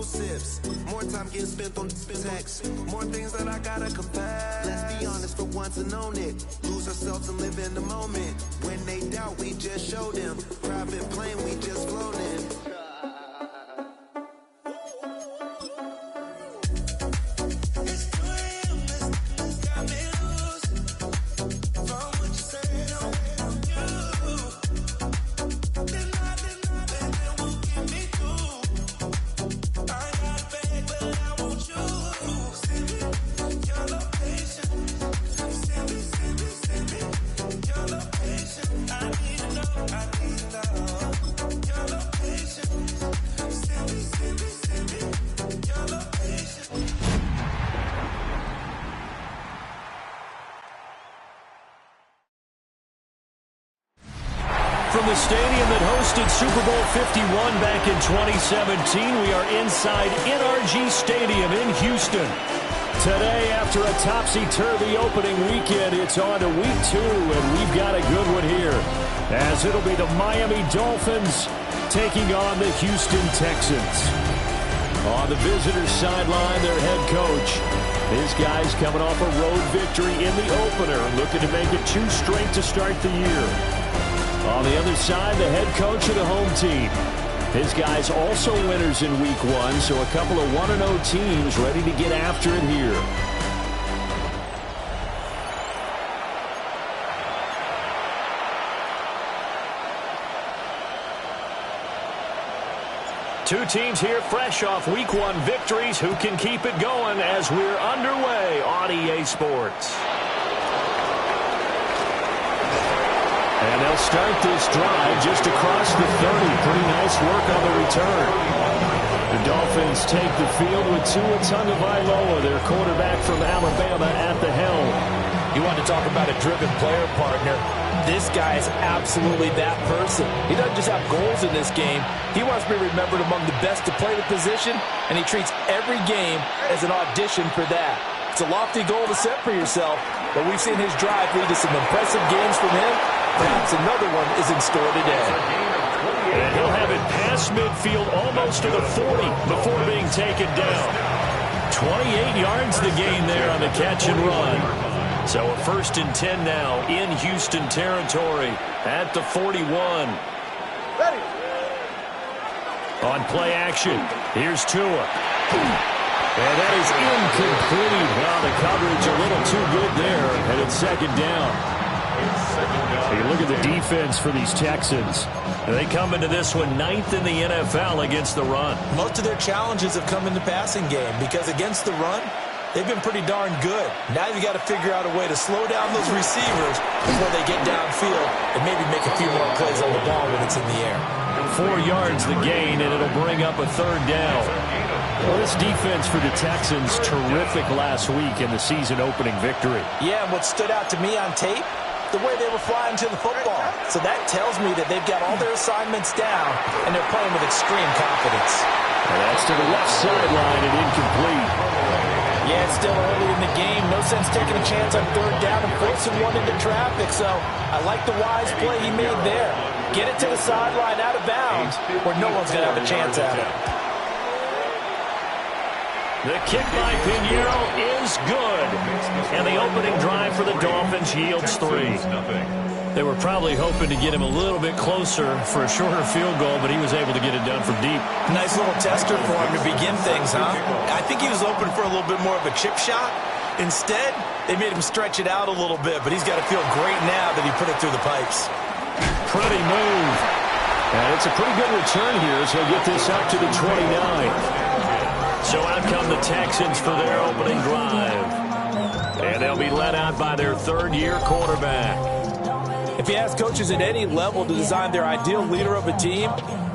sips. More time getting spent on text. More things that I gotta confess. Let's be honest for once and own it. Lose ourselves and live in the moment. When they doubt, we just show them. Private plane, we just flown in. From the stadium that hosted Super Bowl 51 back in 2017, we are inside NRG Stadium in Houston. Today, after a topsy-turvy opening weekend, it's on to week 2, and we've got a good one here, as it'll be the Miami Dolphins taking on the Houston Texans. On the visitors' sideline, their head coach. This guy's coming off a road victory in the opener, looking to make it 2 straight to start the year. On the other side, the head coach of the home team. His guys also winners in week 1, so a couple of 1-0 teams ready to get after it here. Two teams here fresh off week 1 victories. Who can keep it going as we're underway on EA Sports? And they'll start this drive just across the 30. Pretty nice work on the return. The Dolphins take the field with Tua Tagovailoa, their quarterback from Alabama, at the helm. You want to talk about a driven player, partner. This guy is absolutely that person. He doesn't just have goals in this game. He wants to be remembered among the best to play the position, and he treats every game as an audition for that. It's a lofty goal to set for yourself, but we've seen his drive lead to some impressive games from him. Perhaps another one is in store today. And he'll have it past midfield almost to the 40 before being taken down. 28 yards the gain there on the catch and run. So a 1st and 10 now in Houston territory at the 41. On play action, here's Tua. And that is incomplete. Well, the coverage a little too good there, and it's 2nd down. You look at the defense for these Texans. They come into this one 9th in the NFL against the run. Most of their challenges have come in the passing game because against the run, they've been pretty darn good. Now you got to figure out a way to slow down those receivers before they get downfield and maybe make a few more plays on the ball when it's in the air. 4 yards the gain, and it'll bring up a 3rd down. Well, this defense for the Texans, terrific last week in the season-opening victory. Yeah, and what stood out to me on tape, the way they were flying to the football. So that tells me that they've got all their assignments down, and they're playing with extreme confidence. And that's to the left sideline and incomplete. Yeah, it's still early in the game. No sense taking a chance on 3rd down and forcing one into traffic. So I like the wise play he made there. Get it to the sideline out of bounds where no one's going to have a chance at it. The kick by Pinheiro is good. And the opening drive for the Dolphins yields 3. They were probably hoping to get him a little bit closer for a shorter field goal, but he was able to get it done from deep. Nice little tester for him to begin things, huh? I think he was hoping for a little bit more of a chip shot. Instead, they made him stretch it out a little bit, but he's got to feel great now that he put it through the pipes. Pretty move. And it's a pretty good return here as he'll get this up to the 29. So out come the Texans for their opening drive. And they'll be led out by their 3rd-year quarterback. If you ask coaches at any level to design their ideal leader of a team,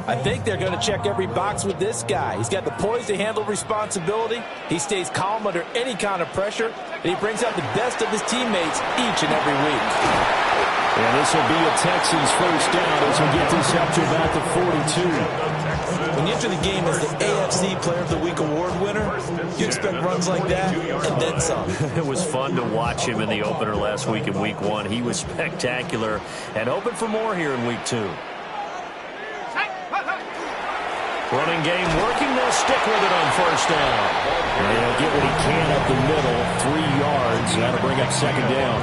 I think they're going to check every box with this guy. He's got the poise to handle responsibility. He stays calm under any kind of pressure. And he brings out the best of his teammates each and every week. And this will be a Texans 1st down as we get this up to about the 42. When you enter the game as the AFC Player of the Week award winner, you expect runs like that and then some. It was fun to watch him in the opener last week in week 1. He was spectacular and hoping for more here in week 2. Running game working. They'll stick with it on first down. They'll get what he can up the middle. 3 yards. That'll bring up second down.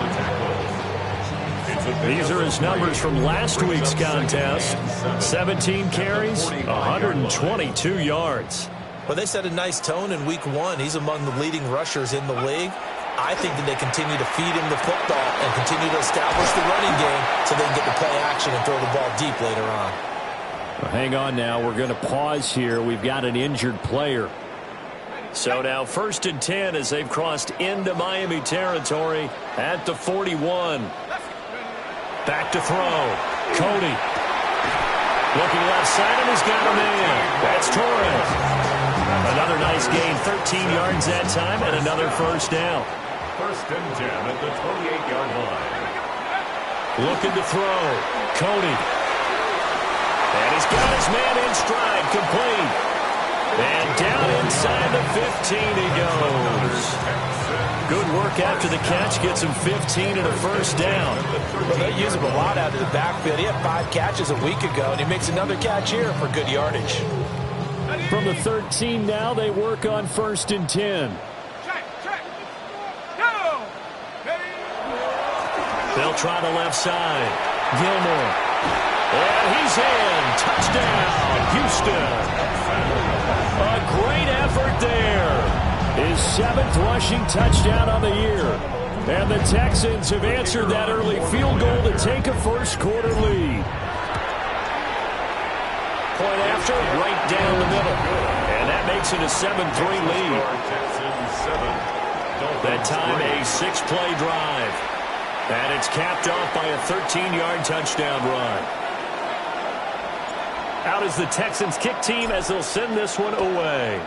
These are his numbers from last week's contest. 17 carries, 122 yards. Well, they set a nice tone in week 1. He's among the leading rushers in the league. I think that they continue to feed him the football and continue to establish the running game so they can get the play action and throw the ball deep later on. Well, hang on now. We're going to pause here. We've got an injured player. So now 1st and 10 as they've crossed into Miami territory at the 41. Back to throw. Cody. Looking left side, and he's got a man. That's Torres. Another nice gain, 13 yards that time, and another first down. 1st and 10 at the 28-yard line. Looking to throw. Cody. And he's got his man in stride, complete. And down inside the 15 he goes. Good work after the catch. Gets him 15 and a first down. Well, they use him a lot out of the backfield. He had 5 catches a week ago, and he makes another catch here for good yardage. From the 13 now, they work on 1st and 10. They'll try the left side. Gilmore. And he's in. Touchdown, Houston. A great effort there. His 7th rushing touchdown on the year. And the Texans have answered that early field goal to take a first-quarter lead. Point after, right down the middle. And that makes it a 7-3 lead. That time, a 6-play drive. And it's capped off by a 13-yard touchdown run. Out is the Texans kick team as they'll send this one away.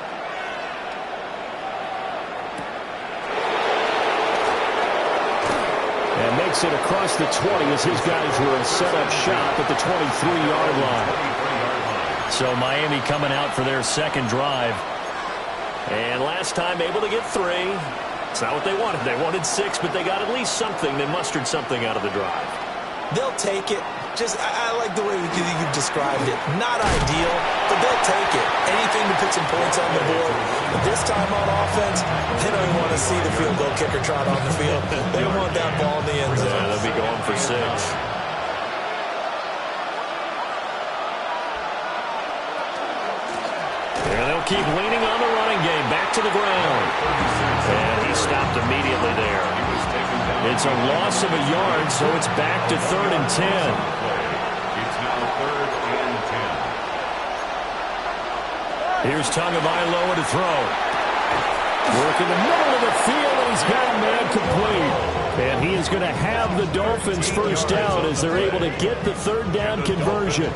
And makes it across the 20 as his guys were in set-up shop at the 23-yard line. So Miami coming out for their second drive. And last time able to get 3. It's not what they wanted. They wanted 6, but they got at least something. They mustered something out of the drive. They'll take it. I like the way you described it. Not ideal, but they'll take it. Anything to put some points on the board. But this time on offense, they don't want to see the field goal kicker trot on the field. They want that ball in the end zone. Yeah, they'll be going for 6. And they'll keep leaning on the running game. Back to the ground. And he stopped immediately there. It's a loss of a yard, so it's back to 3rd and 10. It's now 3rd and 10. Here's Tagovailoa to throw. Work in the middle of the field, and he's got a man complete. And he is going to have the Dolphins first down as they're able to get the 3rd down conversion.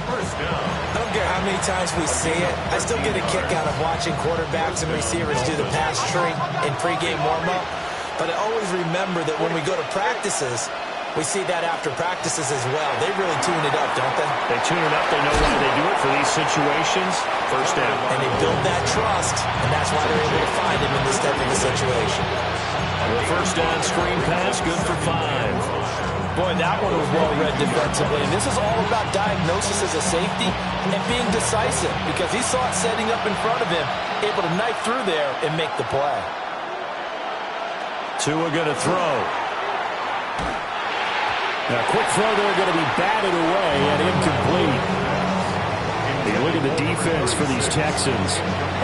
I don't care how many times we see it. I still get a kick out of watching quarterbacks and receivers do the pass tree in pregame warm-up. But I always remember that when we go to practices, we see that after practices as well. They really tune it up, don't they? They tune it up. They know why they do it for these situations. First down. And they build that trust, and that's why they're able to find him in this type of a situation. The first down screen pass, good for 5. Boy, that one was well read defensively. And this is all about diagnosis as a safety and being decisive because he saw it setting up in front of him, able to knife through there and make the play. Tua going to throw. Now, quick throw there going to be batted away and incomplete. You look at the defense for these Texans.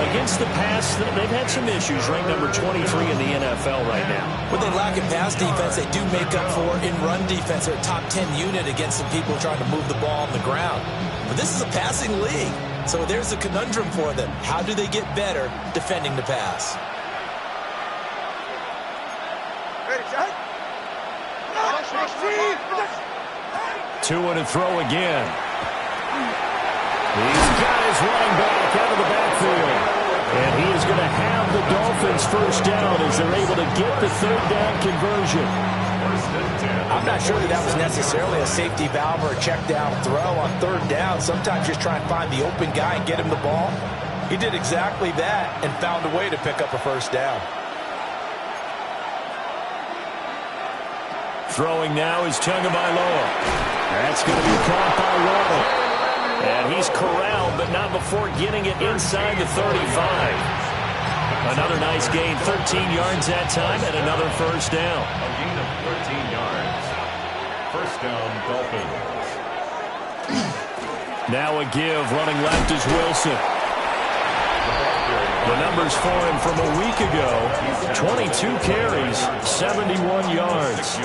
Against the pass, they've had some issues. Ranked number 23 in the NFL right now. When they lack in pass defense, they do make up for in run defense. They're a top 10 unit against some people trying to move the ball on the ground. But this is a passing league. So there's a conundrum for them. How do they get better defending the pass? Tua to throw again. He's got his running back out of the backfield. And he is going to have the Dolphins first down as they're able to get the 3rd down conversion. I'm not sure that was necessarily a safety valve or a check down throw on 3rd down. Sometimes just try and find the open guy and get him the ball. He did exactly that and found a way to pick up a first down. Throwing now is Tagovailoa. That's going to be caught by Waddle. And he's corralled, but not before getting it inside the 35. Another nice gain, 13 yards that time, and another first down. A gain of 13 yards. First down, Dolphins. Now a give, running left is Wilson. The numbers for him from a week ago, 22 carries, 71 yards.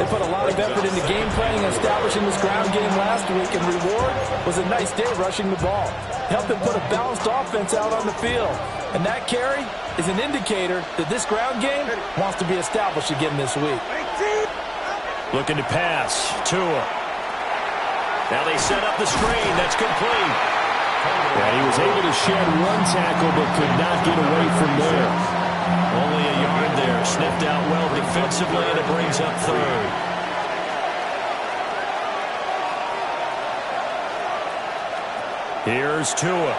They put a lot of effort into game planning and establishing this ground game last week, and reward was a nice day rushing the ball. Helped them put a balanced offense out on the field. And that carry is an indicator that this ground game wants to be established again this week. Looking to pass, Tua. Now they set up the screen, that's complete. And he was able to shed one tackle but could not get away from there. Only a yard there. Sniffed out well defensively, and it brings up third. Here's Tua.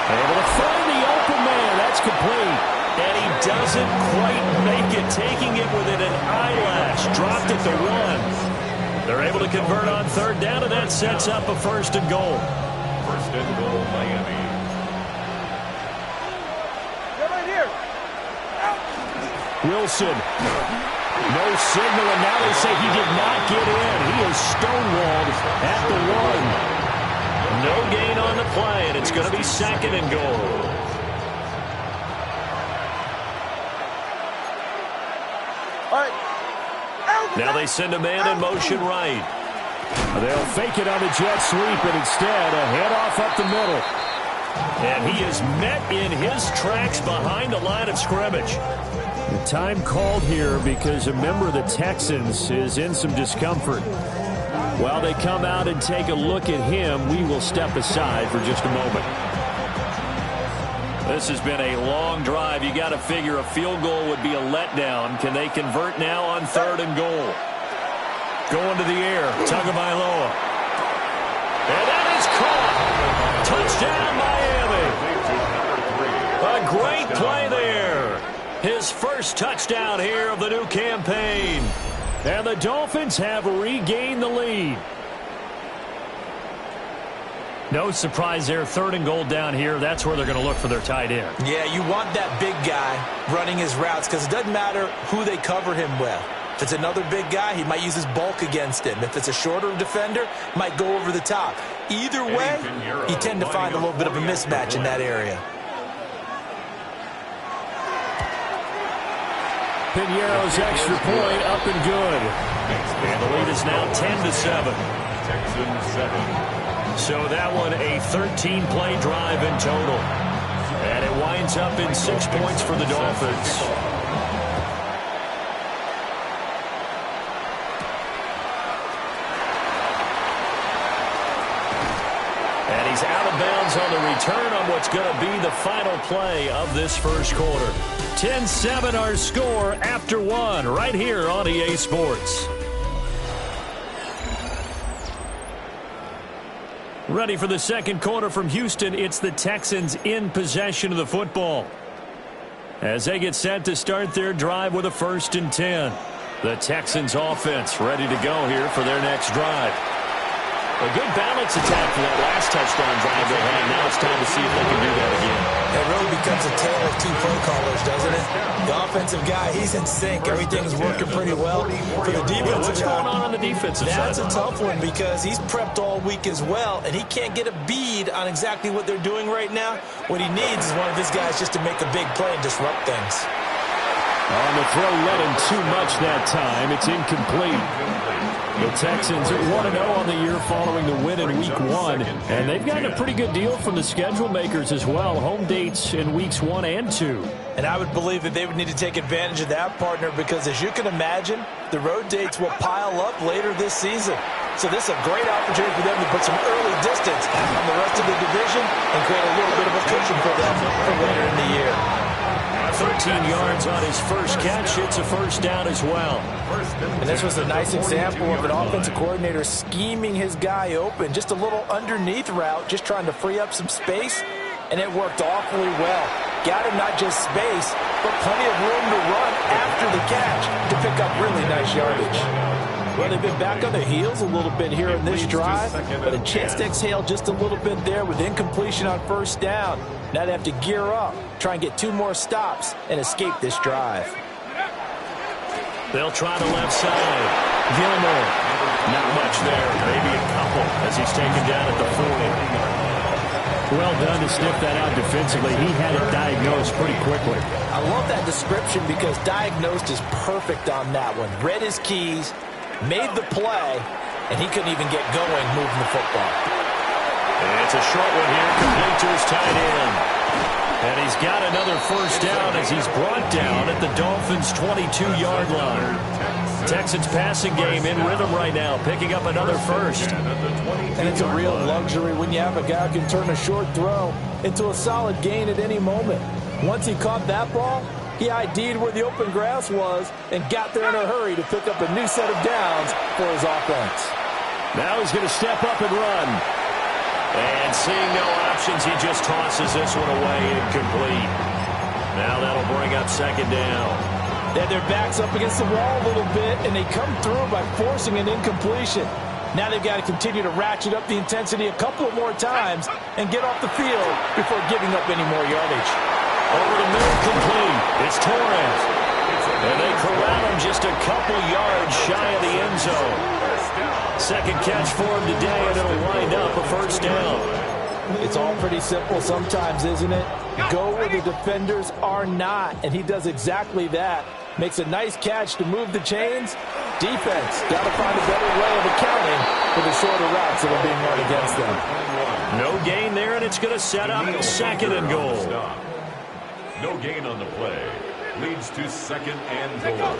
Able to find the open man. That's complete. And he doesn't quite make it, taking it within an eyelash. Dropped it to 1. They're able to convert on third down, and that sets up a first and goal. First and goal, Miami. Wilson. No signal, and now they say he did not get in. He is stonewalled at the 1. No gain on the play, and it's going to be second and goal. Now they send a man in motion right. They'll fake it on the jet sweep, and instead a handoff up the middle. And he is met in his tracks behind the line of scrimmage. The time called here because a member of the Texans is in some discomfort. While they come out and take a look at him, we will step aside for just a moment. This has been a long drive. You got to figure a field goal would be a letdown. Can they convert now on third and goal? Going to the air, Tagovailoa. And that is caught. Touchdown, Miami. A great play there. His first touchdown here of the new campaign. And the Dolphins have regained the lead. No surprise there, third and goal down here. That's where they're going to look for their tight end. Yeah, you want that big guy running his routes because it doesn't matter who they cover him with. If it's another big guy, he might use his bulk against him. If it's a shorter defender, might go over the top. Either way, you tend to find a little bit of a mismatch in that area. Piñeiro's extra point up and good. And the lead is now 10-7. Texans 7. So that one a 13-play drive in total. And it winds up in 6 points for the Dolphins. And he's out of bounds on the return on what's going to be the final play of this first quarter. 10-7 our score after 1 right here on EA Sports. Ready for the second quarter from Houston. It's the Texans in possession of the football as they get set to start their drive with a 1st and 10. The Texans offense ready to go here for their next drive. A good balance attack for that last touchdown drive they had. Now it's time to see if they can do that again. It really becomes a tale of two play callers, doesn't it? The offensive guy, he's in sync. Everything is working pretty well. For the defensive What's going on the defensive side? That's a tough one because he's prepped all week as well, and he can't get a bead on exactly what they're doing right now. What he needs is one of his guys just to make a big play and disrupt things. On the throw, led him too much that time. It's incomplete. The Texans are 1-0 on the year following the win in Week 1. And they've gotten a pretty good deal from the schedule makers as well. Home dates in Weeks 1 and 2. And I would believe that they would need to take advantage of that, partner, because as you can imagine, the road dates will pile up later this season. So this is a great opportunity for them to put some early distance on the rest of the division and create a little bit of a cushion for them for later in the year. 13 yards on his first catch. It's a first down as well. And this was a nice example of an offensive coordinator scheming his guy open. Just a little underneath route, just trying to free up some space, and it worked awfully well. Got him not just space, but plenty of room to run after the catch to pick up really nice yardage. Well, they've been back on their heels a little bit here in this drive, but a chance to exhale just a little bit there with incompletion on first down. Now they have to gear up, try and get 2 more stops, and escape this drive. They'll try the left side. Gilmore. Not much there. Maybe a couple as he's taken down at the 40. Well done to sniff that out defensively. He had it diagnosed pretty quickly. I love that description because diagnosed is perfect on that one. Read his keys, made the play, and he couldn't even get going moving the football. It's a short one here, complete to his tight end. And he's got another first down as he's brought down at the Dolphins' 22-yard line. Texans passing game in rhythm right now, picking up another first. And it's a real luxury when you have a guy who can turn a short throw into a solid gain at any moment. Once he caught that ball, he ID'd where the open grass was and got there in a hurry to pick up a new set of downs for his offense. Now he's going to step up and run. And seeing no options, he just tosses this one away, incomplete. Now that'll bring up second down. They had their backs up against the wall a little bit, and they come through by forcing an incompletion. Now they've got to continue to ratchet up the intensity a couple of more times and get off the field before giving up any more yardage. Over the middle, complete. It's Torres. And they corral him just a couple yards shy of the end zone. Second catch for him today, and it'll wind up a first down. It's all pretty simple sometimes, isn't it? Go where the defenders are not, and he does exactly that. Makes a nice catch to move the chains. Defense got to find a better way of accounting for the shorter routes that are being run against them. No gain there, and it's going to set up second and goal. No gain on the play. Leads to second and goal.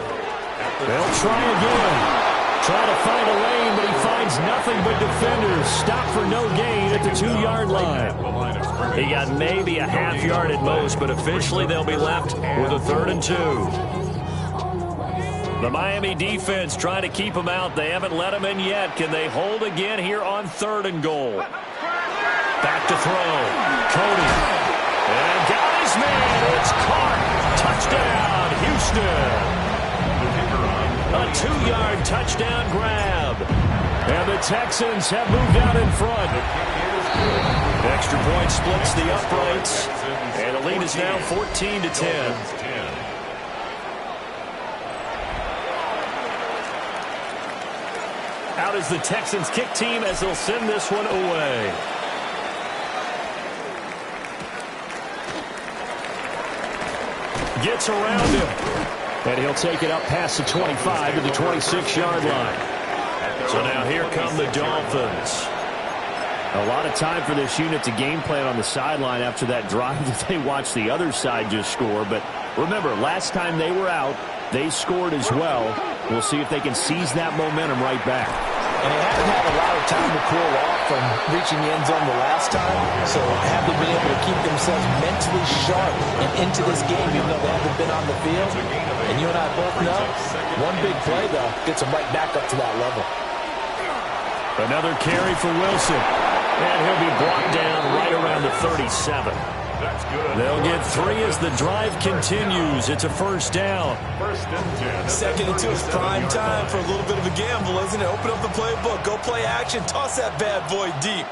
They'll try again. Try to find a lane, but he finds nothing but defenders. Stop for no gain at the 2-yard line. He got maybe a half yard at most, but officially they'll be left with a 3rd and 2. The Miami defense trying to keep him out. They haven't let him in yet. Can they hold again here on 3rd and goal? Back to throw. Cody. And got his man. It's caught. Touchdown, Houston. A 2-yard touchdown grab. And the Texans have moved out in front. Extra point splits the uprights. And the lead is now 14-10. Out is the Texans kick team as they'll send this one away. Gets around him. And he'll take it up past the 25 to the 26-yard line. So now here come the Dolphins. A lot of time for this unit to game plan on the sideline after that drive that they watched the other side just score. But remember, last time they were out, they scored as well. We'll see if they can seize that momentum right back. And they haven't had a lot of time to cool off from reaching the end zone the last time. So have they been able to keep themselves mentally sharp and into this game even though they haven't been on the field? And you and I both know, one big play, though, gets them right back up to that level. Another carry for Wilson. And he'll be brought down right around the 37. They'll get 3 as the drive continues. It's a first down. 2nd and 2 is prime time for a little bit of a gamble, isn't it? Open up the playbook, go play action, toss that bad boy deep.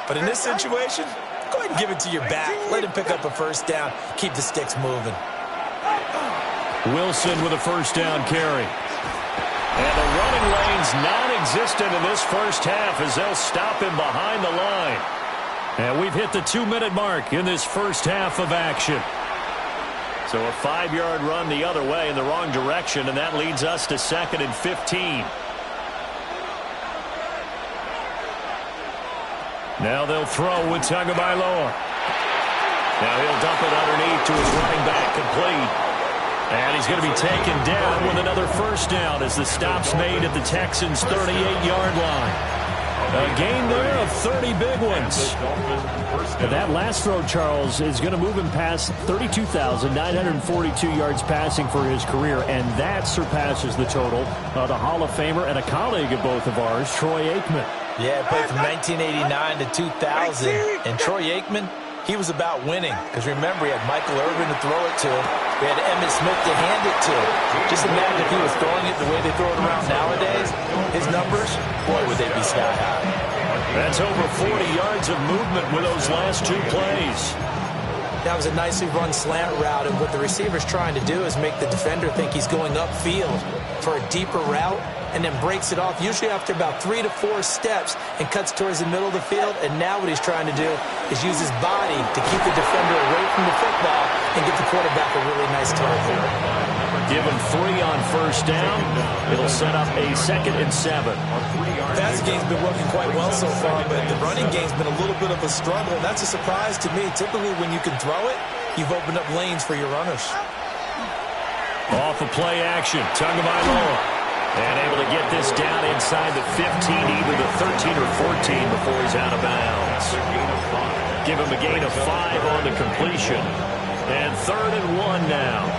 But in this situation, go ahead and give it to your back. Let him pick up a first down. Keep the sticks moving. Wilson with a first down carry. And the running lane's non-existent in this first half as they'll stop him behind the line. And we've hit the 2-minute mark in this first half of action. So a 5-yard run the other way in the wrong direction, and that leads us to 2nd and 15. Now they'll throw with Tagovailoa. Now he'll dump it underneath to his running back, complete. And he's going to be taken down with another first down as the stop's made at the Texans' 38-yard line. A gain there of 30 big ones. But that last throw, Charles, is going to move him past 32,942 yards passing for his career, and that surpasses the total of the Hall of Famer and a colleague of both of ours, Troy Aikman. Yeah, played from 1989 to 2000, and Troy Aikman, He was about winning because, remember, he had Michael Irvin to throw it to. He had Emmitt Smith to hand it to. Just imagine if he was throwing it the way they throw it around nowadays. His numbers, boy, would they be sky high. That's over 40 yards of movement with those last 2 plays. That was a nicely run slant route, and what the receiver's trying to do is make the defender think he's going upfield for a deeper route, and then breaks it off, usually after about 3 to 4 steps, and cuts towards the middle of the field. And now what he's trying to do is use his body to keep the defender away from the football and get the quarterback a really nice target. Give him 3 on first down. It'll set up a 2nd and 7. Passing game's been working quite well so far, but the running game's been a little bit of a struggle. That's a surprise to me. Typically, when you can throw it, you've opened up lanes for your runners. Off of play action, Tagovailoa. And able to get this down inside the 15, either the 13 or 14 before he's out of bounds. Give him a gain of 5 on the completion. And 3rd and 1 now.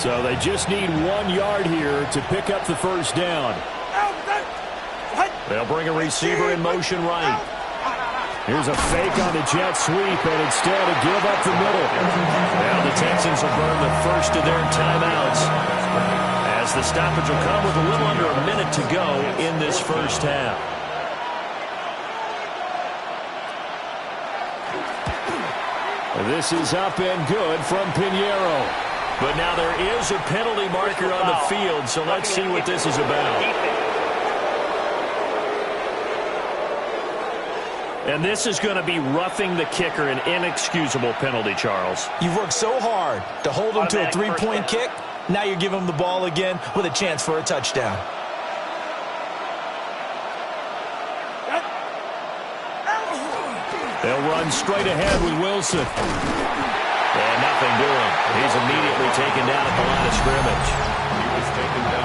So they just need 1 yard here to pick up the first down. They'll bring a receiver in motion right. Here's a fake on the jet sweep, and instead a give up the middle. Now the Texans will burn the first of their timeouts, as the stoppage will come with a little under a minute to go in this first half. This is up and good from Pinheiro. But now there is a penalty marker on the field, so let's see what this is about. And this is going to be roughing the kicker, an inexcusable penalty, Charles. You've worked so hard to hold him to a 3-point kick. Now you're giving him the ball again with a chance for a touchdown. They'll run straight ahead with Wilson. And nothing doing. He's immediately taken down at the line of scrimmage.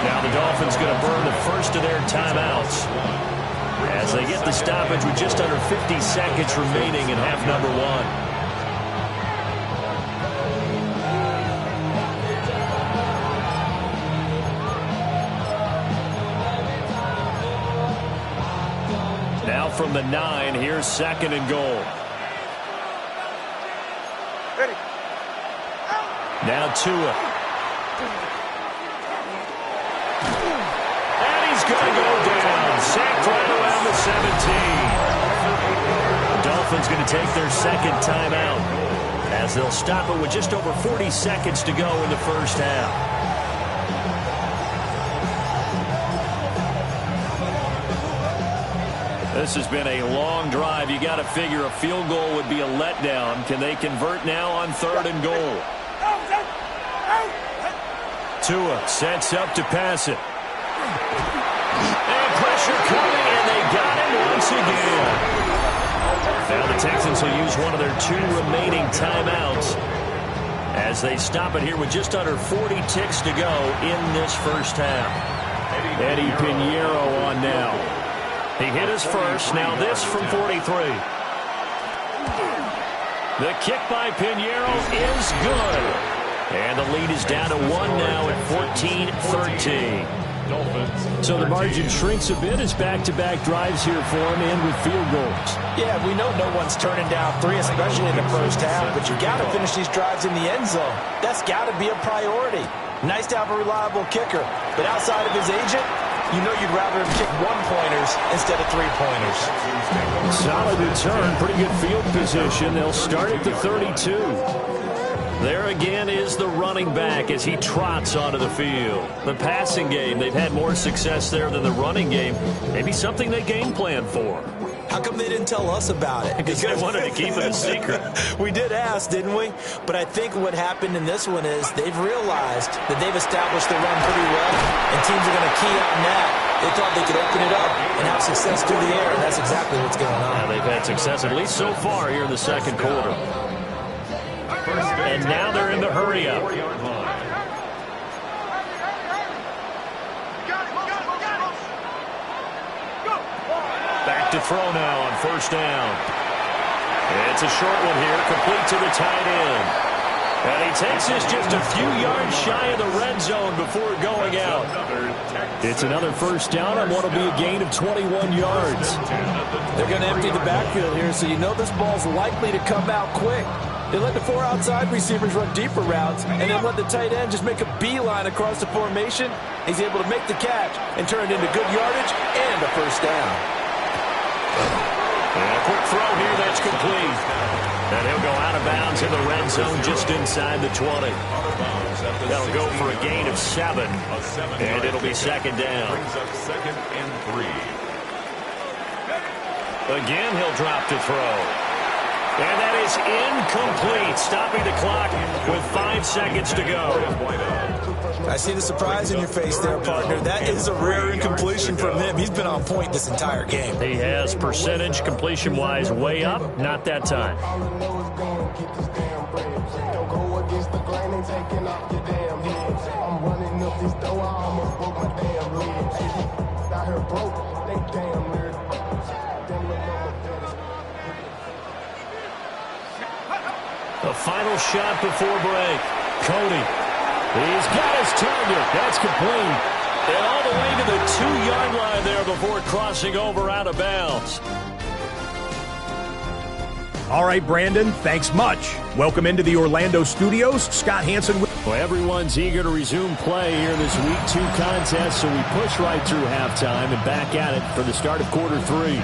Now the Dolphins going to burn the first of their timeouts, as they get the stoppage with just under 50 seconds remaining in half number 1. Now from the 9, here's 2nd and goal. Ready. Now Tua. And he's going to go down. Sacked right around the 17. The Dolphins going to take their 2nd timeout, as they'll stop it with just over 40 seconds to go in the first half. This has been a long drive. You got to figure a field goal would be a letdown. Can they convert now on 3rd and goal? Tua sets up to pass it. And pressure coming, and they got him once again. Now the Texans will use one of their 2 remaining timeouts, as they stop it here with just under 40 ticks to go in this first half. Eddie Pinheiro on now. He hit his first. Now this from 43. The kick by Pinheiro is good. And the lead is down to 1 now at 14-13. So the margin shrinks a bit as back-to-back drives here for him, and with field goals. Yeah, we know no one's turning down 3, especially in the first half, but you got to finish these drives in the end zone. That's got to be a priority. Nice to have a reliable kicker, but outside of his agent, you know you'd rather him kick 1-pointers instead of 3-pointers. Solid return, pretty good field position. They'll start at the 32. There again is the running back as he trots onto the field. The passing game, they've had more success there than the running game. Maybe something they game plan for. How come they didn't tell us about it? Because they wanted to keep it a secret. We did ask, didn't we? But I think what happened in this one is they've realized that they've established the run pretty well, and teams are going to key on that. They thought they could open it up and have success through the air, and that's exactly what's going on. Yeah, they've had success, at least so far, here in the second quarter. And now they're in the hurry-up. Back to throw now on first down. It's a short one here, complete to the tight end. And he takes this just a few yards shy of the red zone before going out. It's another first down on what will be a gain of 21 yards. They're going to empty the backfield here, so you know this ball's likely to come out quick. They let the 4 outside receivers run deeper routes, and then let the tight end just make a beeline across the formation. He's able to make the catch and turn it into good yardage and a first down. And a quick throw here that's complete. And he'll go out of bounds in the red zone just inside the 20. That'll go for a gain of 7. And it'll be second down. Second and 3. Again, he'll drop to throw. And that is incomplete, stopping the clock with 5 seconds to go. I see the surprise in your face there, partner. That is a rare incompletion from him. He's been on point this entire game. He has percentage completion-wise way up. Not that time. The final shot before break. Cody. He's got his target. That's complete. And all the way to the 2-yard line there before crossing over out of bounds. All right, Brandon, thanks much. Welcome into the Orlando studios. Scott Hansen. Well, everyone's eager to resume play here in this Week 2 contest, so we push right through halftime and back at it for the start of quarter 3.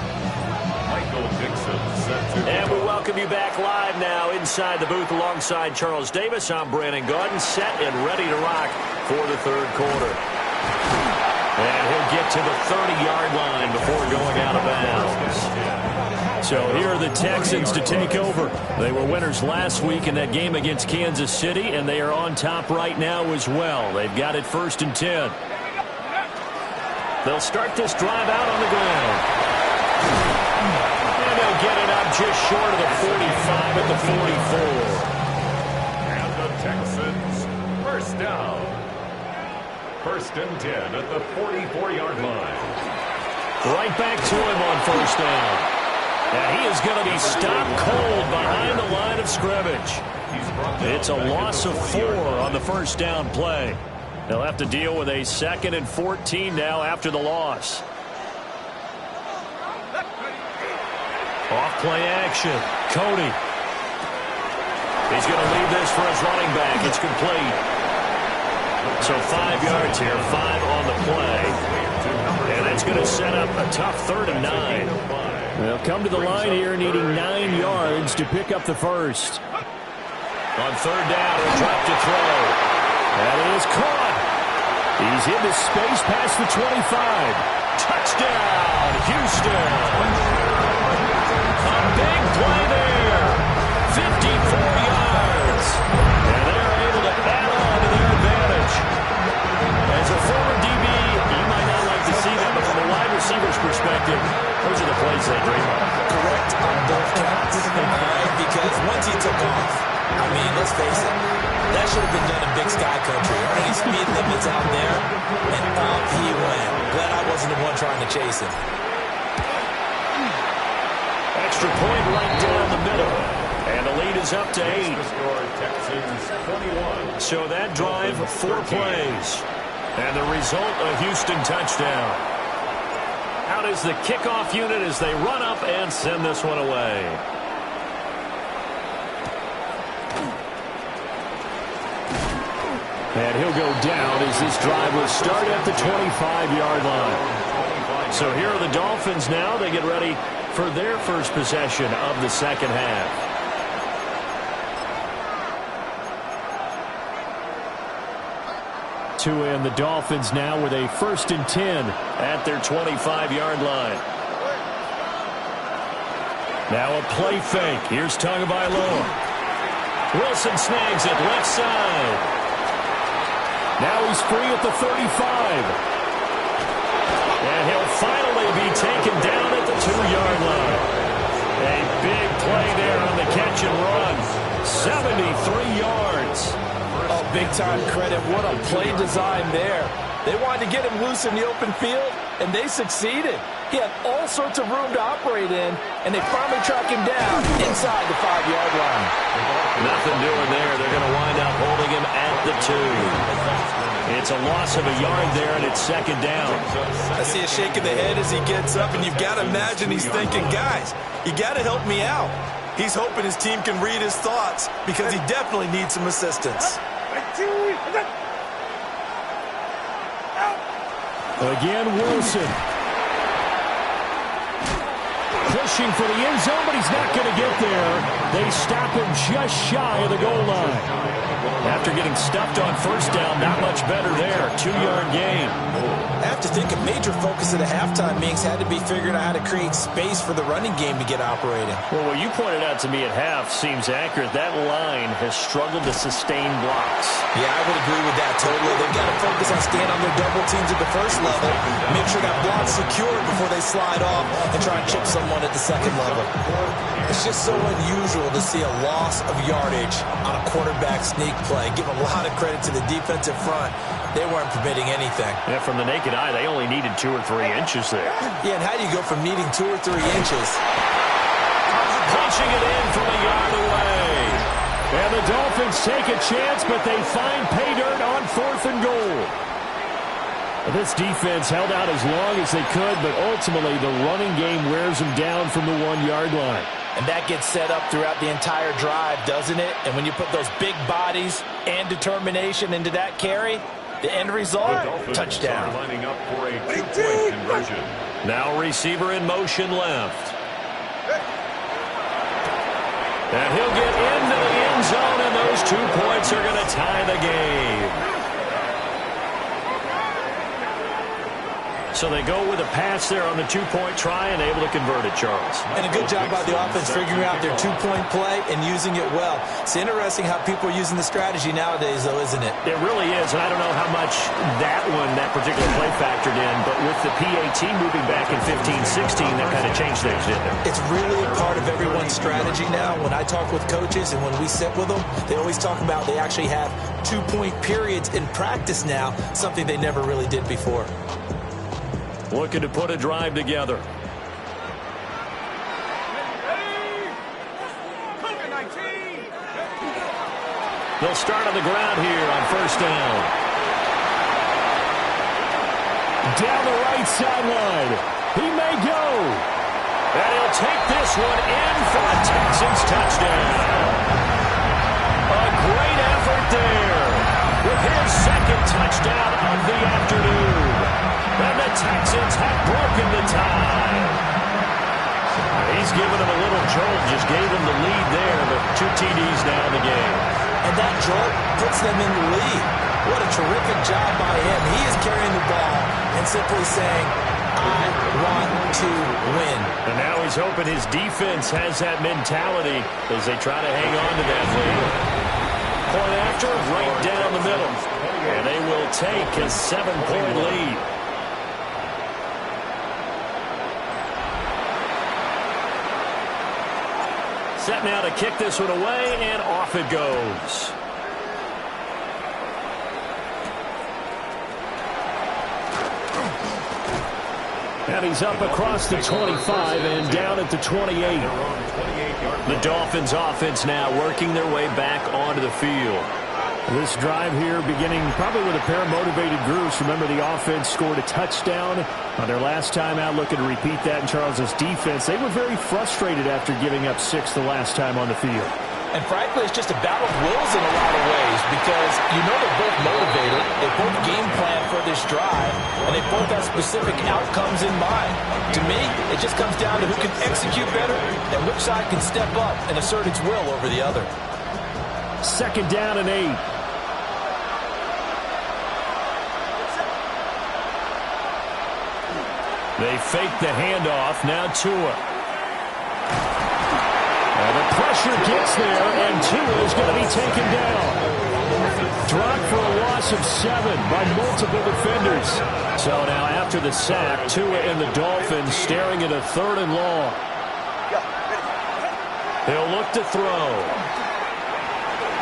And we welcome you back live now inside the booth alongside Charles Davis. I'm Brandon Gaudin, set and ready to rock for the third quarter. And he'll get to the 30-yard line before going out of bounds. So here are the Texans to take over. They were winners last week in that game against Kansas City, and they are on top right now as well. They've got it 1st and 10. They'll start this drive out on the ground. They'll get it up just short of the 45 at the 44. And the Texans, first down. 1st and 10 at the 44-yard line. Right back to him on 1st down. And he is going to be stopped cold behind the line of scrimmage. It's a loss of 4 on the 1st down play. They'll have to deal with a 2nd and 14 now after the loss. Off play action. Cody. He's going to leave this for his running back. It's complete. So 5 yards here, 5 on the play. And that's going to set up a tough 3rd and 9. They'll come to the line here needing 9 yards to pick up the first. On 3rd down, he'll drop to throw. That is caught. He's into space past the 25. Touchdown, Houston. A big play there. 54 yards. And they're able to add on to their advantage. As a former DB, you might not like to see that, but from a wide receiver's perspective, those are the plays they dream of. Correct on both counts. Because once he took off, I mean, let's face it, that should have been done in Big Sky Country. Any speed limits out there, and up he went. Glad I wasn't the one trying to chase him. Extra point right down the middle. And the lead is up to 8. So that drive, 4 plays. And the result, a Houston touchdown. Out is the kickoff unit as they run up and send this one away. And he'll go down as this drive will start at the 25-yard line. So here are the Dolphins now. They get ready for their first possession of the second half. To end the Dolphins now with a 1st and 10 at their 25-yard line. Now a play fake. Here's Tagovailoa. Wilson snags it left side. Now he's free at the 35. And he'll finally be taken down at the 2-yard line. A big play there on the catch and run. 73 yards. Oh, big-time credit. What a play design there. They wanted to get him loose in the open field, and they succeeded. He had all sorts of room to operate in, and they finally track him down inside the 5-yard line. Nothing doing there. They're going to wind It's a loss of a yard there, and it's second down. I see a shake of the head as he gets up, and you've got to imagine he's thinking, guys, you got to help me out. He's hoping his team can read his thoughts because he definitely needs some assistance. Again, Wilson. Pushing for the end zone, but he's not going to get there. They stop him just shy of the goal line. After getting stuffed on first down, not much better there. 2-yard gain. I have to think a major focus of the halftime meetings had to be figuring out how to create space for the running game to get operating. Well, what you pointed out to me at half seems accurate. That line has struggled to sustain blocks. Yeah, I would agree with that totally. They've got to focus on staying on their double teams at the first level, make sure that block's secured before they slide off and try and chip someone at the second level. It's just so unusual to see a loss of yardage on a quarterback sneak play. Give a lot of credit to the defensive front. They weren't permitting anything. Yeah, from the naked eye, they only needed 2 or 3 inches there. Yeah, and how do you go from needing 2 or 3 inches? Punching it in from a yard away. And the Dolphins take a chance, but they find pay dirt on 4th and goal. This defense held out as long as they could, but ultimately the running game wears them down from the 1-yard line. And that gets set up throughout the entire drive, doesn't it? And when you put those big bodies and determination into that carry, the end result, touchdown. Lining up for a 2-point conversion. Now receiver in motion left. And he'll get into the end zone, and those 2 points are going to tie the game. So they go with a pass there on the 2-point try and able to convert it, Charles. And a good job by the offense figuring out their 2-point play and using it well. It's interesting how people are using the strategy nowadays, though, isn't it? It really is, and I don't know how much that particular play factored in, but with the PAT moving back in 15-16, that kind of changed things, didn't it? It's really a part of everyone's strategy now. When I talk with coaches and when we sit with them, they always talk about they actually have 2-point periods in practice now, something they never really did before. Looking to put a drive together. They'll start on the ground here on first down. Down the right sideline. He may go. And he'll take this one in for a Texans touchdown. A great effort there with his second touchdown of the afternoon. And the Texans have broken the tie. He's given them a little jolt, just gave them the lead there, but 2 TDs now in the game. And that jolt puts them in the lead. What a terrific job by him. He is carrying the ball and simply saying, I want to win. And now he's hoping his defense has that mentality as they try to hang on to that lead. Point after, right down the middle. And they will take a 7-point lead. Set now to kick this one away, and off it goes. And he's up across the 25 and down at the 28. The Dolphins offense now working their way back onto the field. This drive here beginning probably with a pair of motivated groups. Remember, the offense scored a touchdown on their last time out. Looking to repeat that in Charles's defense. They were very frustrated after giving up 6 the last time on the field. And frankly, it's just a battle of wills in a lot of ways because you know they're both motivated. They both game plan for this drive, and they both have specific outcomes in mind. To me, it just comes down to who can execute better and which side can step up and assert its will over the other. Second down and 8. They fake the handoff. Now Tua. And the pressure gets there, and Tua is going to be taken down. Dropped for a loss of 7 by multiple defenders. So now after the sack, Tua and the Dolphins staring at a 3rd and long. He'll look to throw.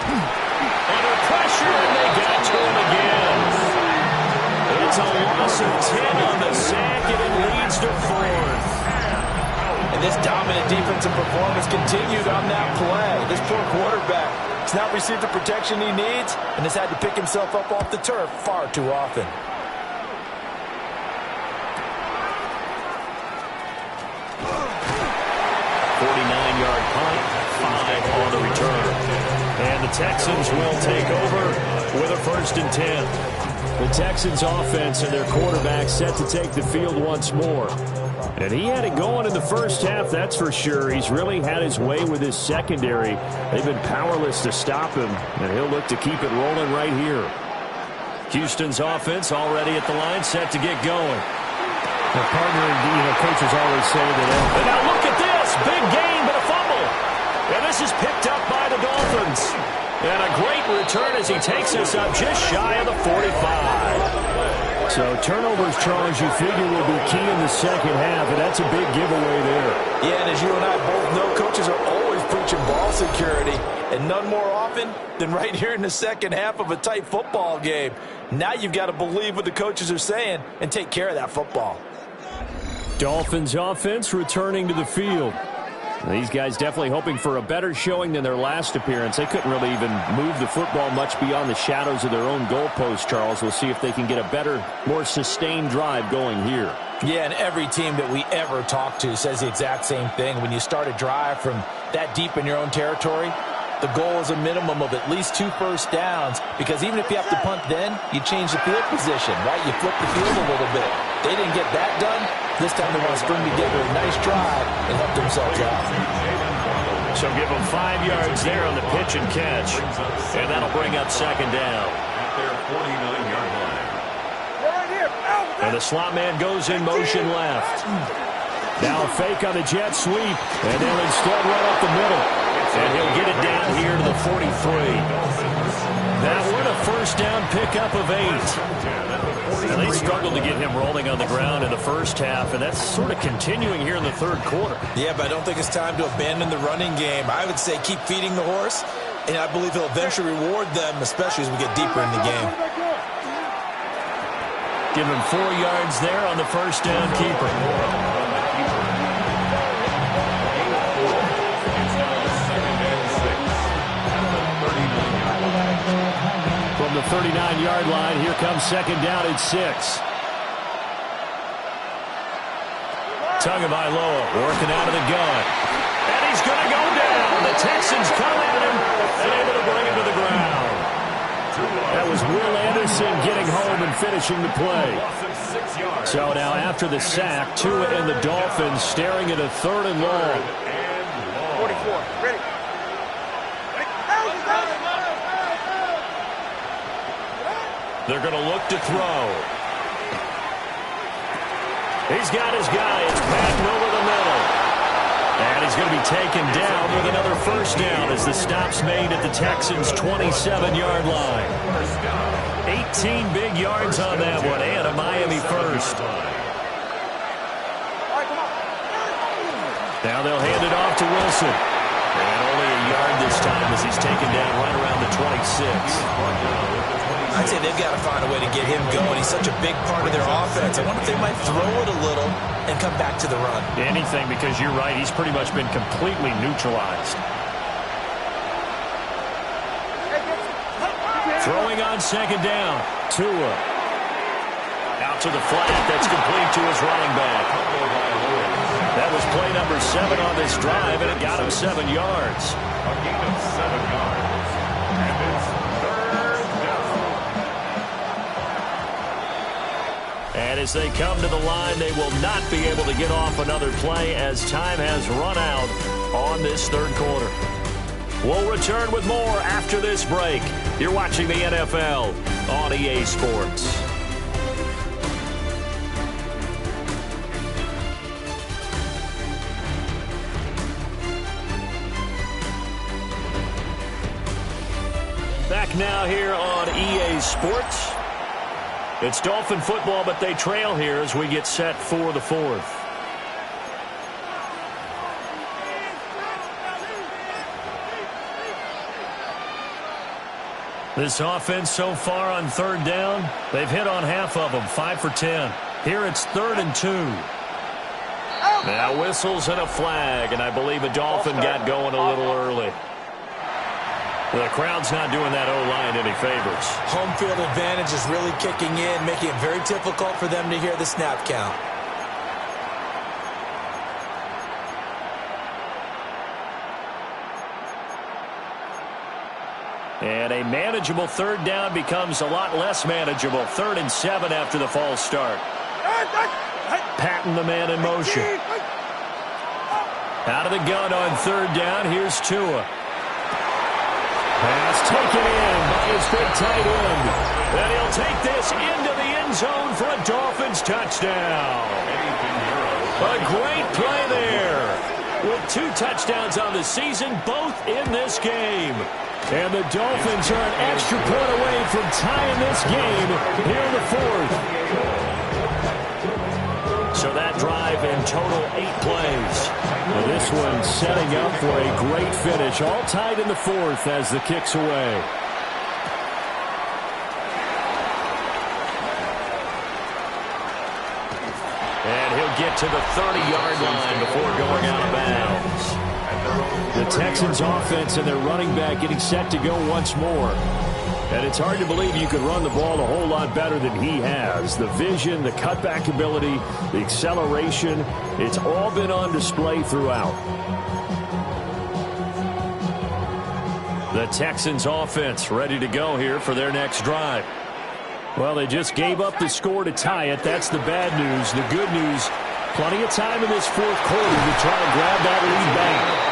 Under pressure, and they got to him again. It's a loss of 10 on the sack, and it leads to 4th. And this dominant defensive performance continued on that play. this poor quarterback. He's not received the protection he needs and has had to pick himself up off the turf far too often. Yard punt, 5 on the return. And the Texans will take over with a 1st and 10. The Texans offense and their quarterback set to take the field once more. And he had it going in the first half, that's for sure. He's really had his way with his secondary. They've been powerless to stop him, and he'll look to keep it rolling right here. Houston's offense already at the line, set to get going. The partner, coaches always say that. And now look at this. Big gain, but a fumble. And this is picked up by the Dolphins. And a great return as he takes us up just shy of the 45. So turnovers, Charles, you figure will be key in the second half, and that's a big giveaway there. Yeah, and as you and I both know, coaches are always preaching ball security, and none more often than right here in the second half of a tight football game. Now you've got to believe what the coaches are saying and take care of that football. Dolphins offense returning to the field. These guys definitely hoping for a better showing than their last appearance. They couldn't really even move the football much beyond the shadows of their own goalpost, Charles. We'll see if they can get a better, more sustained drive going here. Yeah, and every team that we ever talk to says the exact same thing. When you start a drive from that deep in your own territory, the goal is a minimum of at least 2 first downs, because even if you have to punt then, you change the field position, right? You flip the field a little bit. They didn't get that done. This time they want to string together a nice drive and help themselves out. So give them 5 yards there on the pitch and catch, and that'll bring up 2nd down. At their 49-yard line. And the slot man goes in motion left. Now a fake on the jet sweep, and they'll instead run up the middle. And he'll get it down here to the 43. That one a 1st down pickup of 8. And they struggled to get him rolling on the ground in the first half, and that's sort of continuing here in the 3rd quarter. Yeah, but I don't think it's time to abandon the running game. I would say keep feeding the horse, and I believe he'll eventually reward them, especially as we get deeper in the game. Give him 4 yards there on the 1st down keeper. From the 39-yard line, here comes 2nd down at 6. Tagovailoa working out of the gun. And he's going to go down. The Texans come at him and able to bring him to the ground. That was Will Anderson getting home and finishing the play. So now after the sack, Tua and the Dolphins staring at a 3rd and long. 44. Ready. They're going to look to throw. He's got his guy. It's Madden over the middle. And he's going to be taken down with another 1st down as the stop's made at the Texans' 27-yard line. 18 big yards on that one, and a Miami 1st. Now they'll hand it off to Wilson. And only a yard this time as he's taken down right around the 26. I'd say they've got to find a way to get him going. He's such a big part of their offense. I wonder if they might throw it a little and come back to the run. Anything, because you're right. He's pretty much been completely neutralized. Throwing on 2nd down. Tua. Out to the flat. That's complete to his running back. That was play number 7 on this drive, and it got him 7 yards. A gain of 7 yards. And it's 3rd down. And as they come to the line, they will not be able to get off another play as time has run out on this 3rd quarter. We'll return with more after this break. You're watching the NFL on EA Sports. Back now here on EA Sports. It's Dolphin football, but they trail here as we get set for the 4th. This offense so far on 3rd down, they've hit on half of them, 5 for 10. Here it's 3rd and 2. Now whistles and a flag, and I believe a Dolphin got going a little early. The crowd's not doing that O-line any favors. Home field advantage is really kicking in, making it very difficult for them to hear the snap count. And a manageable third down becomes a lot less manageable. 3rd and 7 after the false start. Patting the man in motion. Out of the gun on 3rd down. Here's Tua. Pass taken in by his big tight end. And he'll take this into the end zone for a Dolphins touchdown. A great play there. With 2 touchdowns on the season, both in this game. And the Dolphins are an extra point away from tying this game here in the 4th. So that drive in total 8 plays. Well, this one setting up for a great finish. All tied in the 4th as the kick's away. And he'll get to the 30-yard line before going out of bounds. The Texans offense and their running back getting set to go once more. And it's hard to believe you could run the ball a whole lot better than he has. The vision, the cutback ability, the acceleration, it's all been on display throughout. The Texans offense ready to go here for their next drive. Well, they just gave up the score to tie it. That's the bad news. The good news, plenty of time in this 4th quarter to try and grab that lead back.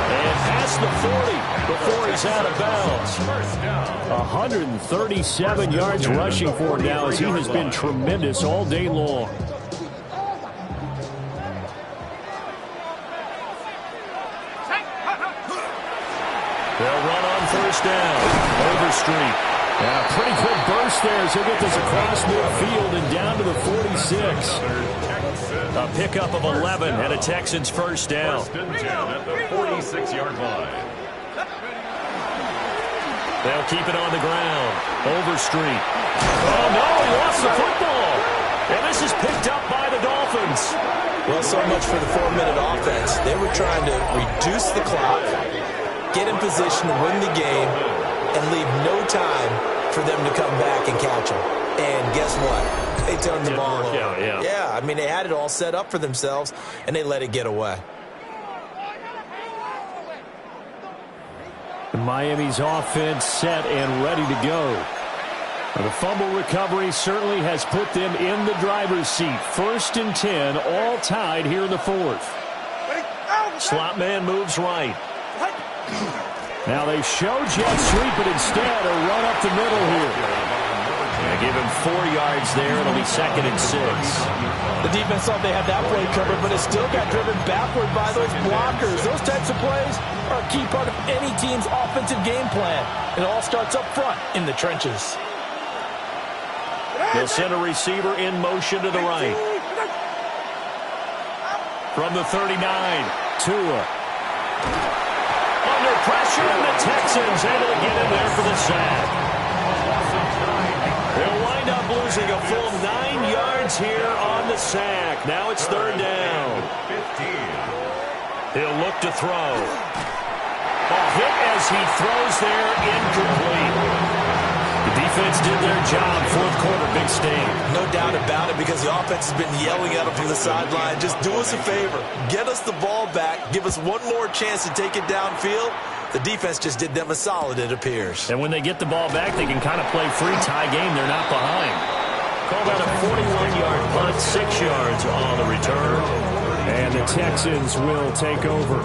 And past the 40 before he's out of bounds. 137 yards rushing for him now as he has been tremendous all day long. They'll run on 1st down. Overstreet. And a pretty good burst there as he'll get this across midfield and down to the 46. A pickup of 11 and a Texans 1st down. 1st and 10 at the 46-yard line. They'll keep it on the ground. Overstreet. Oh, no, he lost the football. And this is picked up by the Dolphins. Well, so much for the 4-minute offense. They were trying to reduce the clock, get in position to win the game, and leave no time for them to come back and catch them. And guess what? They turned the ball over. Yeah, I mean, they had it all set up for themselves, and they let it get away. Miami's offense set and ready to go. The fumble recovery certainly has put them in the driver's seat. 1st and 10, all tied here in the 4th. Slot man moves right. Now they show jet sweep, but instead a run up the middle here. They give him 4 yards there. It'll be 2nd and 6. The defense thought they had that play covered, but it still got driven backward by those blockers. Those types of plays are a key part of any team's offensive game plan. It all starts up front in the trenches. They'll send a receiver in motion to the right. From the 39, Tua. Under pressure, and the Texans able to get in there for the sack. They'll wind up losing a full 9 yards here on the sack. Now it's 3rd down. 15. He'll look to throw. A hit as he throws there, incomplete. The defense did their job. 4th quarter, big stand. No doubt about it, because the offense has been yelling at them from the sideline. Just do us a favor. Get us the ball back. Give us one more chance to take it downfield. The defense just did them a solid, it appears. And when they get the ball back, they can kind of play free tie game. They're not behind. Call that a 41-yard punt, 6 yards on the return. And the Texans will take over.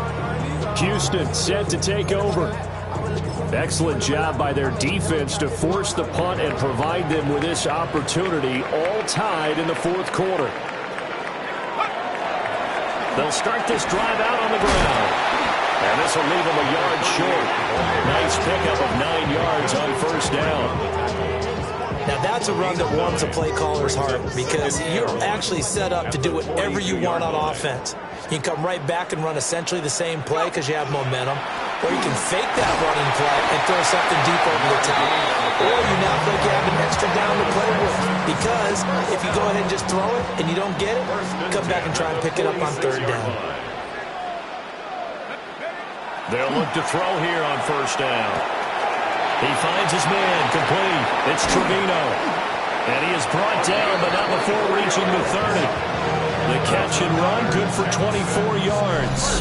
Houston set to take over. Excellent job by their defense to force the punt and provide them with this opportunity, all tied in the 4th quarter. They'll start this drive out on the ground. And this will leave them a yard short. Nice pickup of 9 yards on 1st down. Now that's a run that warms a play caller's heart, because you're actually set up to do whatever you want on offense. You can come right back and run essentially the same play because you have momentum, or you can fake that running play and throw something deep over the top. Or you now feel like you have an extra down to play with, because if you go ahead and just throw it and you don't get it, come back and try and pick it up on 3rd down. They'll look to throw here on first down. He finds his man, complete. It's Trevino. And he is brought down, but not before reaching the 30. The catch and run, good for 24 yards.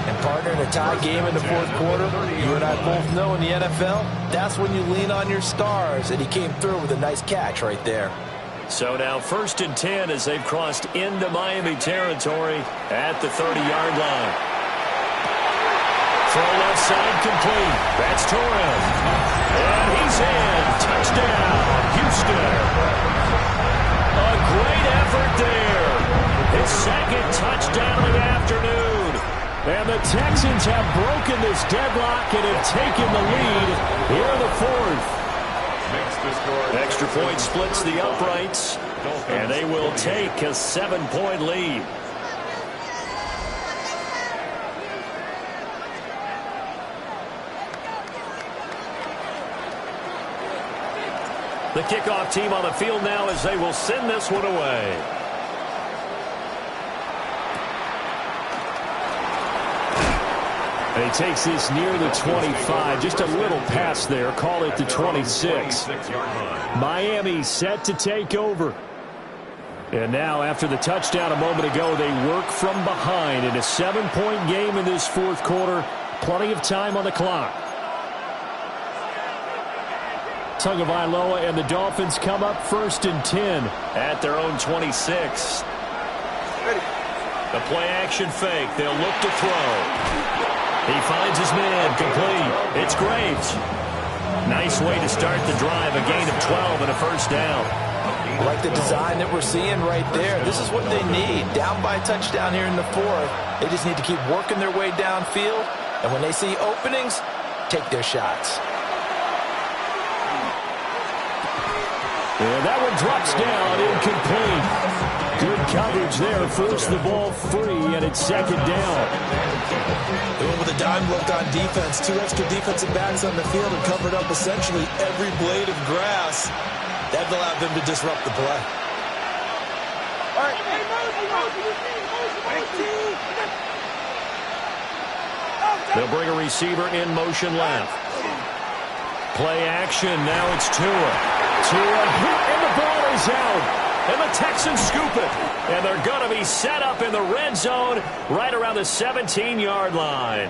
And partner, in a tie game in the fourth quarter, you and I both know in the NFL, that's when you lean on your stars, and he came through with a nice catch right there. So now 1st and 10 as they've crossed into Miami territory at the 30-yard line. Throw left side complete. That's Torres. And he's in. Touchdown, Houston. A great effort there. His second touchdown of the afternoon. And the Texans have broken this deadlock and have taken the lead here in the fourth. Extra point splits the uprights, and they will take a 7-point lead. The kickoff team on the field now as they will send this one away. And he takes this near the 25. Just a little pass there. Call it the 26. Miami set to take over. And now after the touchdown a moment ago, they work from behind in a 7-point game in this fourth quarter. Plenty of time on the clock. Tagovailoa and the Dolphins come up 1st and 10 at their own 26. Ready. The play action fake. They'll look to throw. He finds his man, complete. It's Graves. Nice way to start the drive, a gain of 12 and a first down. Like the design that we're seeing right there. This is what they need. Down by a touchdown here in the fourth. They just need to keep working their way downfield. And when they see openings, take their shots. And that one drops down, incomplete. Good coverage there, forced the ball free, and it's 2nd down. They went with a dime look on defense. 2 extra defensive backs on the field and covered up essentially every blade of grass. That allowed them to disrupt the play. All right. They'll bring a receiver in motion left. Play action, now it's Tua. Tua hit, and the ball is out. And the Texans scoop it. And they're going to be set up in the red zone right around the 17-yard line.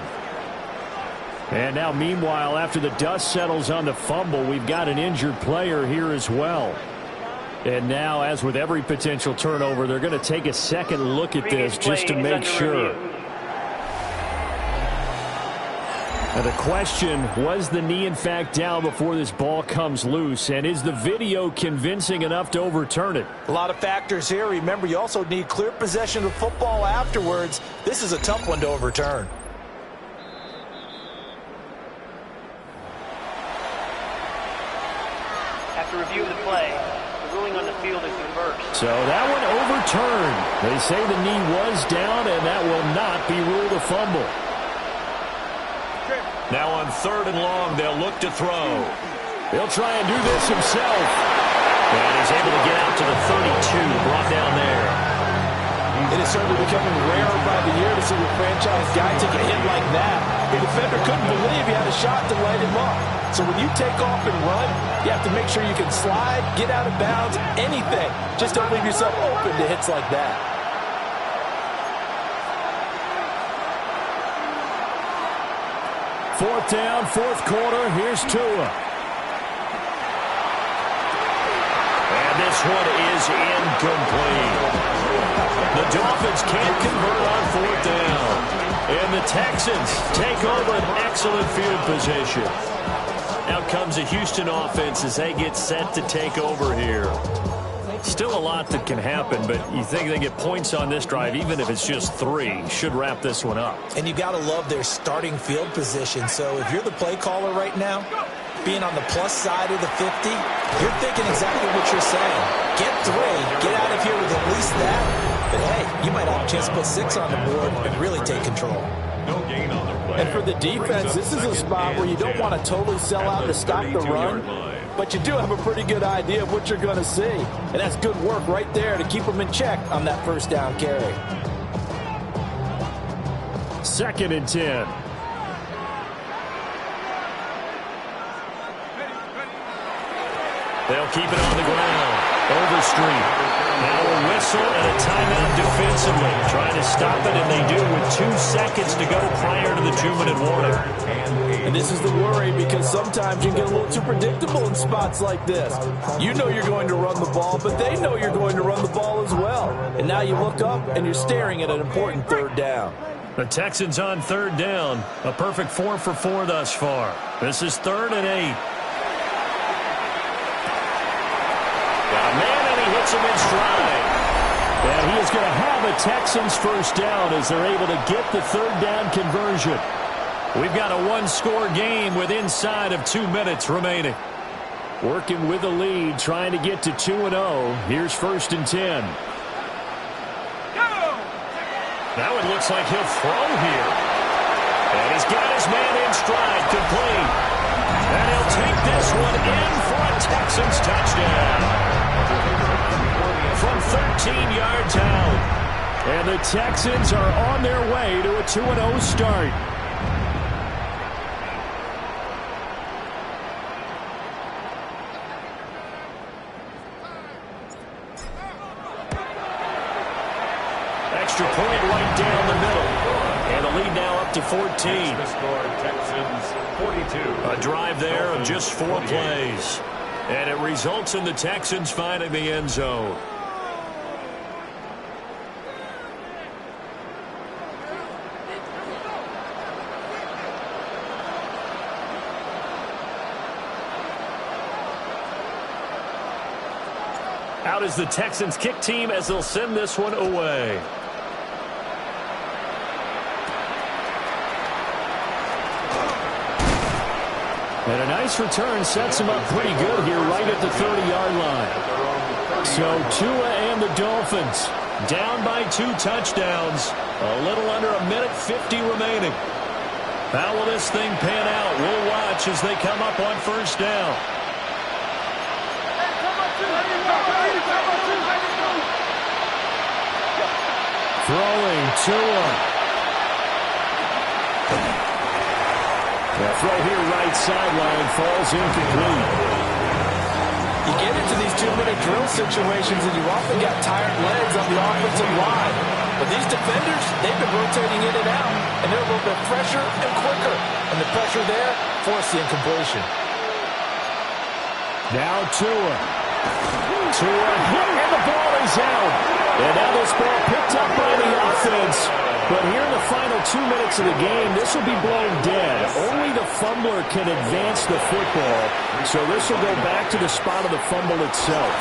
And now, meanwhile, after the dust settles on the fumble, we've got an injured player here as well. And now, as with every potential turnover, they're going to take a second look at this just to make sure. And the question, was the knee in fact down before this ball comes loose? And is the video convincing enough to overturn it? A lot of factors here. Remember, you also need clear possession of football afterwards. This is a tough one to overturn. After review of the play, the ruling on the field is reversed. So that one overturned. They say the knee was down, and that will not be ruled a fumble. Now on 3rd and long, they'll look to throw. He'll try and do this himself. And he's able to get out to the 32, brought down there. It is certainly becoming rarer by the year to see a franchise guy take a hit like that. The defender couldn't believe he had a shot to light him up. So when you take off and run, you have to make sure you can slide, get out of bounds, anything. Just don't leave yourself open to hits like that. Fourth down, fourth quarter. Here's Tua. And this one is incomplete. The Dolphins can't convert on 4th down. And the Texans take over an excellent field position. Out comes the Houston offense as they get set to take over here. Still a lot that can happen, but you think they get points on this drive, even if it's just 3, should wrap this one up. And you got to love their starting field position. So if you're the play caller right now, being on the plus side of the 50, you're thinking exactly what you're saying. Get 3, get out of here with at least that. But hey, you might have a chance to put 6 on the board and really take control. No gain on the play. And for the defense, this is a spot where you don't want to totally sell out to stop the run, but you do have a pretty good idea of what you're going to see. And that's good work right there to keep them in check on that first down carry. 2nd and 10. They'll keep it on the ground. Overstreet. Now a whistle and a timeout defensively. Trying to stop it, and they do with 2 seconds to go prior to the 2-minute warning. And this is the worry, because sometimes you can get a little too predictable in spots like this. You know you're going to run the ball, but they know you're going to run the ball as well. And now you look up, and you're staring at an important 3rd down. The Texans on 3rd down. A perfect 4 for 4 thus far. This is 3rd and 8. Got a man, and he hits him in stride. And he is going to have a Texans first down as they're able to get the 3rd down conversion. We've got a 1-score game with inside of 2 minutes remaining. Working with the lead, trying to get to 2-0. Here's 1st and 10. Now it looks like he'll throw here. And he's got his man in stride, complete. And he'll take this one in for a Texans touchdown. From 13 yards out. And the Texans are on their way to a 2-0 start. Extra point right down the middle. And the lead now up to 14. The score, Texans 42. A drive there of just 4 plays. And it results in the Texans finding the end zone. Out is the Texans kick team as they'll send this one away. And a nice return sets him up pretty good here right at the 30-yard line. So Tua and the Dolphins down by 2 touchdowns. A little under a minute 50 remaining. How will this thing pan out? We'll watch as they come up on 1st down. Throwing Tua. The throw here right sideline falls incomplete. You get into these 2-minute drill situations, and you often got tired legs on the offensive line. But these defenders, they've been rotating in and out, and they're a little bit fresher and quicker. And the pressure there forced the incompletion. Now Tua. Tua hit, and the ball is out. And now this ball picked up by the offense. But here in the final 2 minutes of the game, this will be blown dead. Only the fumbler can advance the football. So this will go back to the spot of the fumble itself.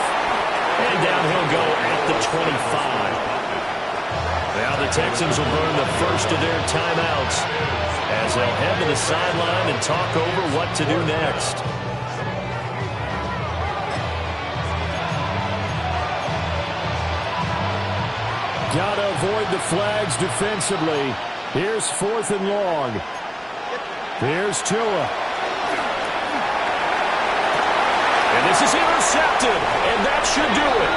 And down he'll go at the 25. Now the Texans will burn the first of their timeouts as they'll head to the sideline and talk over what to do next. Gotta avoid the flags defensively. Here's 4th and long. Here's Tua. And this is intercepted, and that should do it.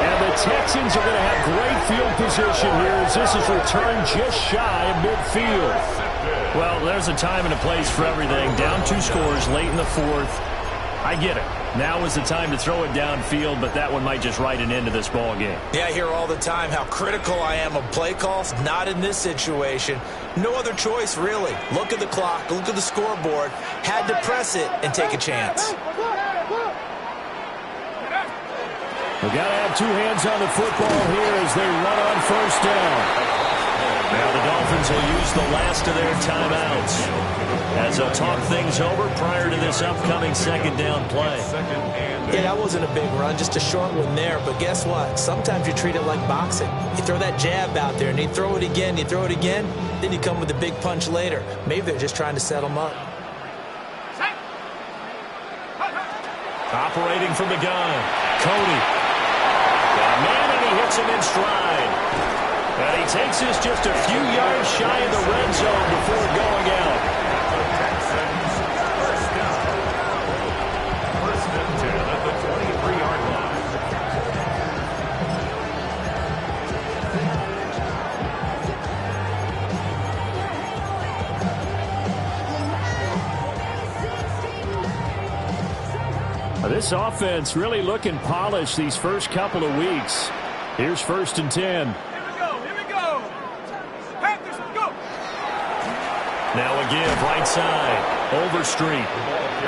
And the Texans are going to have great field position here as this is returned just shy of midfield. Well, there's a time and a place for everything. Down 2 scores late in the 4th. I get it. Now is the time to throw it downfield, but that one might just write an end to this ball game. Yeah, I hear all the time how critical I am of play calls. Not in this situation. No other choice, really. Look at the clock. Look at the scoreboard. Had to press it and take a chance. We've got to have 2 hands on the football here as they run on 1st down. Now the Dolphins will use the last of their timeouts as they'll talk things over prior to this upcoming 2nd down play. Yeah, that wasn't a big run, just a short one there. But guess what? Sometimes you treat it like boxing. You throw that jab out there, and you throw it again, you throw it again, then you come with a big punch later. Maybe they're just trying to set them up. Operating from the gun, Cody. Got a man, and he hits him in stride. And he takes this just a few yards shy of the red zone before going out. Texans first down. 1st and 10 at the 23-yard line. This offense really looking polished these first couple of weeks. Here's 1st and 10. Here we go. Panthers, go. Now a give right side. Overstreet.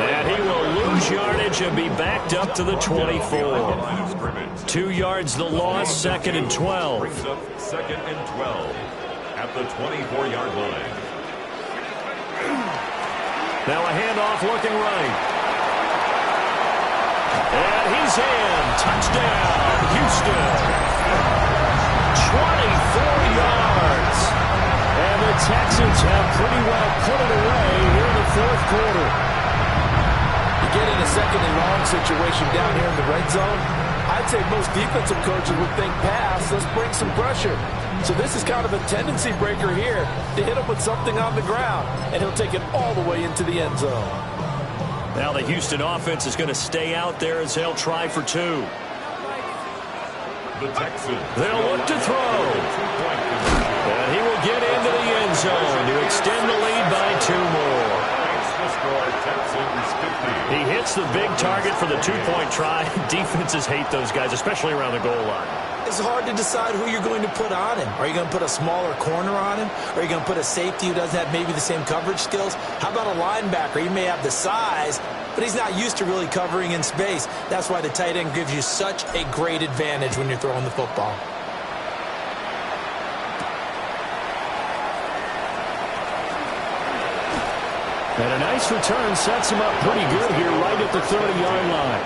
And he will lose yardage and be backed up to the 24. 2 yards the loss, 2nd and 12. 2nd and 12 at the 24-yard line. Now a handoff looking right. And he's in. Touchdown, Houston. 24 yards. And the Texans have pretty well put it away here in the 4th quarter. You get in a 2nd and long situation down here in the red zone, I'd say most defensive coaches would think pass, let's bring some pressure. So this is kind of a tendency breaker here to hit him with something on the ground, and he'll take it all the way into the end zone. Now the Houston offense is going to stay out there as they'll try for 2. The Texans. They'll look to throw. And he will get into the end zone to extend the lead by 2 more. He hits the big target for the 2-point try. Defenses hate those guys, especially around the goal line. It's hard to decide who you're going to put on him. Are you going to put a smaller corner on him? Or are you going to put a safety who doesn't have maybe the same coverage skills? How about a linebacker? He may have the size, but he's not used to really covering in space. That's why the tight end gives you such a great advantage when you're throwing the football. And a nice return sets him up pretty good here right at the 30-yard line.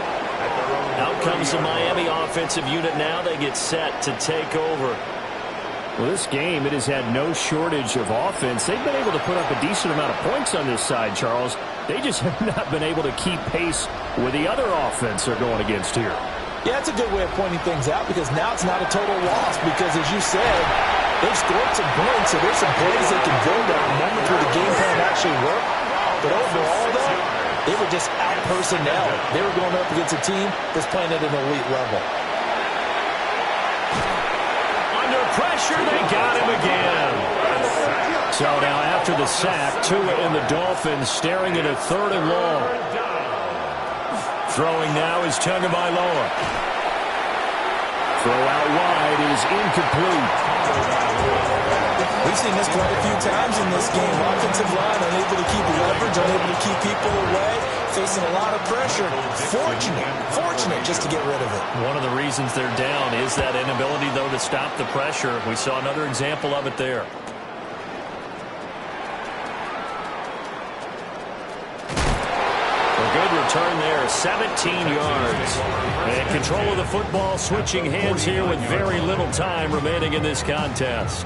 Out comes the Miami offensive unit now. They get set to take over. Well, this game, it has had no shortage of offense. They've been able to put up a decent amount of points on this side, Charles. They just have not been able to keep pace with the other offense they're going against here. Yeah, it's a good way of pointing things out because now it's not a total loss because, as you said, they've scored some points, so there's some plays they can build on, moments where the game plan actually worked. But overall, though, they were just out-personnel. They were going up against a team that's playing at an elite level. Under pressure, they got him again. So now after the sack, Tua and the Dolphins staring at a 3rd and long. Throwing now is Tagovailoa. Throw out wide is incomplete. We've seen this quite a few times in this game. Offensive line unable to keep leverage, unable to keep people away, facing a lot of pressure. Fortunate just to get rid of it. One of the reasons they're down is that inability, though, to stop the pressure. We saw another example of it there. A good return there, 17 yards. And control of the football switching hands here with very little time remaining in this contest.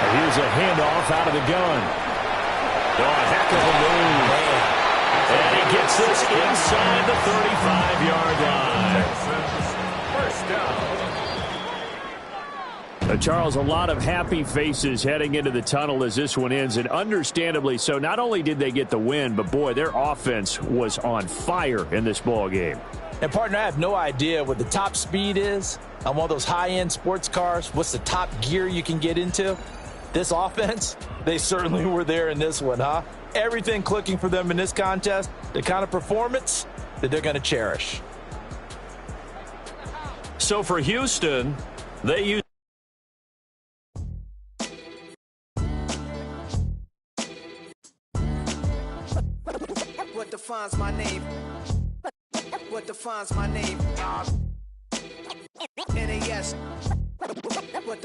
Here's a handoff out of the gun. Oh, a heck of a move. And he gets this inside the 35-yard line. First down. Charles, a lot of happy faces heading into the tunnel as this one ends, and understandably so. Not only did they get the win, but, boy, their offense was on fire in this ball game. And, partner, I have no idea what the top speed is on one of those high-end sports cars. What's the top gear you can get into? This offense, they certainly were there in this one, huh? Everything clicking for them in this contest, the kind of performance that they're going to cherish. So for Houston, they use what defines my name? What defines my name? NAS. What